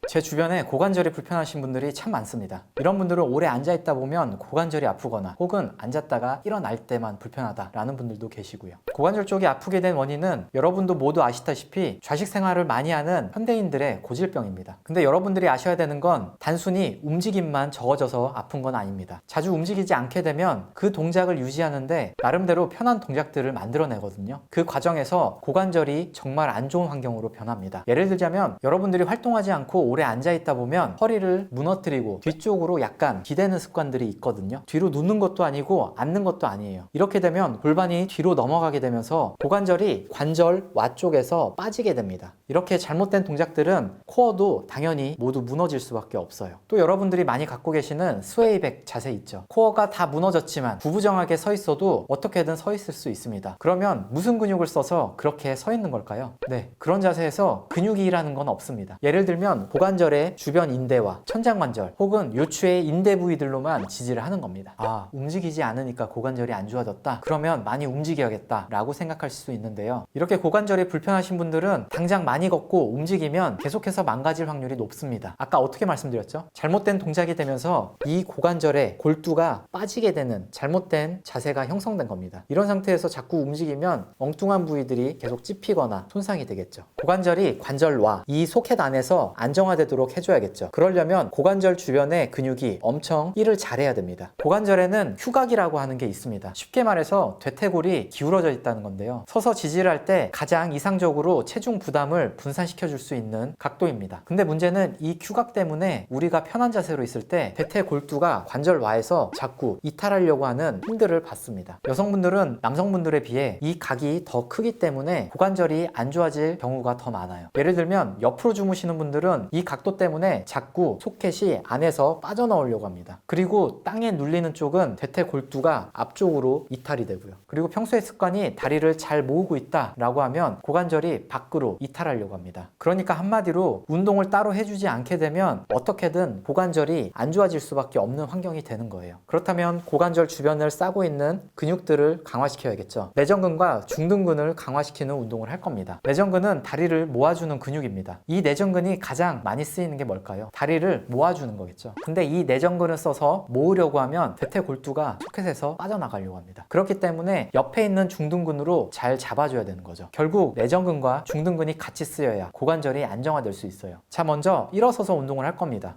제 주변에 고관절이 불편하신 분들이 참 많습니다. 이런 분들은 오래 앉아있다 보면 고관절이 아프거나 혹은 앉았다가 일어날 때만 불편하다라는 분들도 계시고요. 고관절 쪽이 아프게 된 원인은 여러분도 모두 아시다시피 좌식 생활을 많이 하는 현대인들의 고질병입니다. 근데 여러분들이 아셔야 되는 건 단순히 움직임만 적어져서 아픈 건 아닙니다. 자주 움직이지 않게 되면 그 동작을 유지하는데 나름대로 편한 동작들을 만들어내거든요. 그 과정에서 고관절이 정말 안 좋은 환경으로 변합니다. 예를 들자면 여러분들이 활동하지 않고 오래 앉아있다 보면 허리를 무너뜨리고 뒤쪽으로 약간 기대는 습관들이 있거든요. 뒤로 눕는 것도 아니고 앉는 것도 아니에요. 이렇게 되면 골반이 뒤로 넘어가게 되면서 고관절이 관절 와 쪽에서 빠지게 됩니다. 이렇게 잘못된 동작들은 코어도 당연히 모두 무너질 수밖에 없어요. 또 여러분들이 많이 갖고 계시는 스웨이백 자세 있죠. 코어가 다 무너졌지만 구부정하게 서 있어도 어떻게든 서 있을 수 있습니다. 그러면 무슨 근육을 써서 그렇게 서 있는 걸까요? 네, 그런 자세에서 근육이 일하는 건 없습니다. 예를 들면 고관절의 주변 인대와 천장관절 혹은 요추의 인대 부위들로만 지지를 하는 겁니다. 아, 움직이지 않으니까 고관절이 안 좋아졌다? 그러면 많이 움직여야겠다 라고 생각하실 수 있는데요. 이렇게 고관절이 불편하신 분들은 당장 많이 걷고 움직이면 계속해서 망가질 확률이 높습니다. 아까 어떻게 말씀드렸죠? 잘못된 동작이 되면서 이 고관절의 골두가 빠지게 되는 잘못된 자세가 형성된 겁니다. 이런 상태에서 자꾸 움직이면 엉뚱한 부위들이 계속 찝히거나 손상이 되겠죠. 고관절이 관절와 이 소켓 안에서 안정화되도록 해줘야겠죠. 그러려면 고관절 주변의 근육이 엄청 일을 잘해야 됩니다. 고관절에는 휴각이라고 하는 게 있습니다. 쉽게 말해서 대퇴골이 기울어져 있다는 건데요. 서서 지지를 할 때 가장 이상적으로 체중 부담을 분산시켜 줄 수 있는 각도입니다. 근데 문제는 이 휴각 때문에 우리가 편한 자세로 있을 때 대퇴골두가 관절와에서 자꾸 이탈하려고 하는 힘들을 받습니다. 여성분들은 남성분들에 비해 이 각이 더 크기 때문에 고관절이 안 좋아질 경우가 더 많아요. 예를 들면 옆으로 주무시는 분들은 이 각도 때문에 자꾸 소켓이 안에서 빠져나오려고 합니다. 그리고 땅에 눌리는 쪽은 대퇴골두가 앞쪽으로 이탈이 되고요. 그리고 평소의 습관이 다리를 잘 모으고 있다라고 하면 고관절이 밖으로 이탈하려고 합니다. 그러니까 한마디로 운동을 따로 해주지 않게 되면 어떻게든 고관절이 안 좋아질 수밖에 없는 환경이 되는 거예요. 그렇다면 고관절 주변을 싸고 있는 근육들을 강화시켜야겠죠. 내전근과 중등근을 강화시키는 운동을 할 겁니다. 내전근은 다리를 모아주는 근육입니다. 이 내전근이 가장 많이 쓰이는 게 뭘까요? 다리를 모아주는 거겠죠. 근데 이 내전근을 써서 모으려고 하면 대퇴골두가 소켓에서 빠져나가려고 합니다. 그렇기 때문에 옆에 있는 중등근으로 잘 잡아줘야 되는 거죠. 결국 내전근과 중등근이 같이 쓰여야 고관절이 안정화될 수 있어요. 자, 먼저 일어서서 운동을 할 겁니다.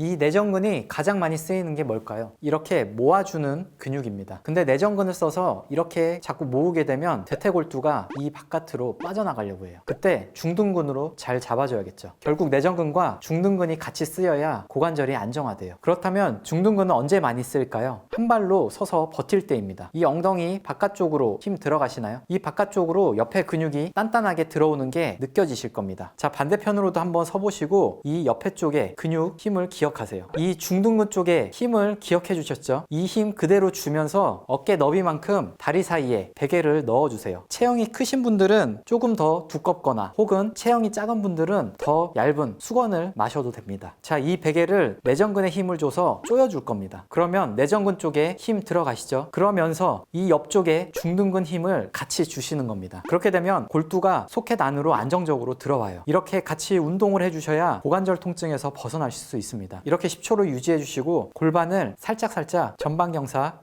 이 내전근이 가장 많이 쓰이는 게 뭘까요? 이렇게 모아주는 근육입니다. 근데 내전근을 써서 이렇게 자꾸 모으게 되면 대퇴골두가 이 바깥으로 빠져나가려고 해요. 그때 중등근으로 잘 잡아줘야겠죠. 결국 내전근과 중등근이 같이 쓰여야 고관절이 안정화돼요. 그렇다면 중등근은 언제 많이 쓸까요? 한 발로 서서 버틸 때입니다. 이 엉덩이 바깥쪽으로 힘 들어가시나요? 이 바깥쪽으로 옆에 근육이 단단하게 들어오는 게 느껴지실 겁니다. 자, 반대편으로도 한번 서보시고 이 옆에 쪽에 근육 힘을 기억하세요. 이 중둔근 쪽에 힘을 기억해 주셨죠? 이 힘 그대로 주면서 어깨 너비만큼 다리 사이에 베개를 넣어주세요. 체형이 크신 분들은 조금 더 두껍거나 혹은 체형이 작은 분들은 더 얇은 수건을 마셔도 됩니다. 자, 이 베개를 내전근에 힘을 줘서 조여줄 겁니다. 그러면 내전근 쪽에 힘 들어가시죠? 그러면서 이 옆쪽에 중둔근 힘을 같이 주시는 겁니다. 그렇게 되면 골두가 소켓 안으로 안정적으로 들어와요. 이렇게 같이 운동을 해주셔야 고관절 통증에서 벗어나실 수 있습니다. 이렇게 10초를 유지해 주시고 골반을 살짝살짝 전방경사,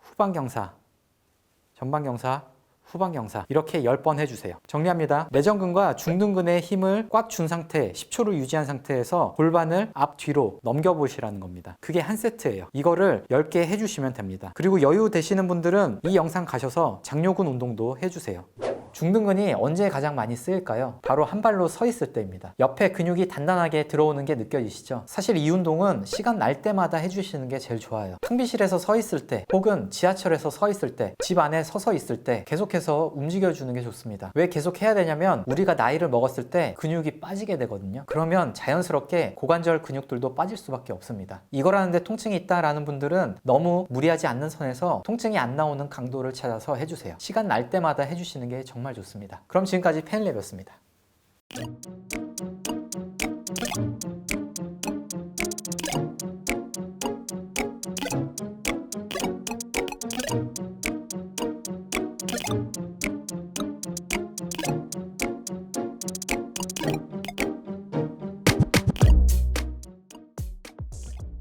후방경사, 전방경사, 후방경사 이렇게 10번 해주세요. 정리합니다. 내전근과 중둔근의 힘을 꽉 준 상태 10초를 유지한 상태에서 골반을 앞뒤로 넘겨보시라는 겁니다. 그게 한 세트예요. 이거를 10개 해주시면 됩니다. 그리고 여유 되시는 분들은 이 영상 가셔서 장요근 운동도 해주세요. 중둔근이 언제 가장 많이 쓰일까요? 바로 한 발로 서 있을 때입니다. 옆에 근육이 단단하게 들어오는 게 느껴지시죠? 사실 이 운동은 시간 날 때마다 해주시는 게 제일 좋아요. 탕비실에서 서 있을 때 혹은 지하철에서 서 있을 때 집 안에 서서 있을 때 계속해서 움직여주는 게 좋습니다. 왜 계속 해야 되냐면 우리가 나이를 먹었을 때 근육이 빠지게 되거든요. 그러면 자연스럽게 고관절 근육들도 빠질 수밖에 없습니다. 이걸 하는데 통증이 있다라는 분들은 너무 무리하지 않는 선에서 통증이 안 나오는 강도를 찾아서 해주세요. 시간 날 때마다 해주시는 게 정말 좋습니다. 그럼 지금까지 펜랩이었습니다.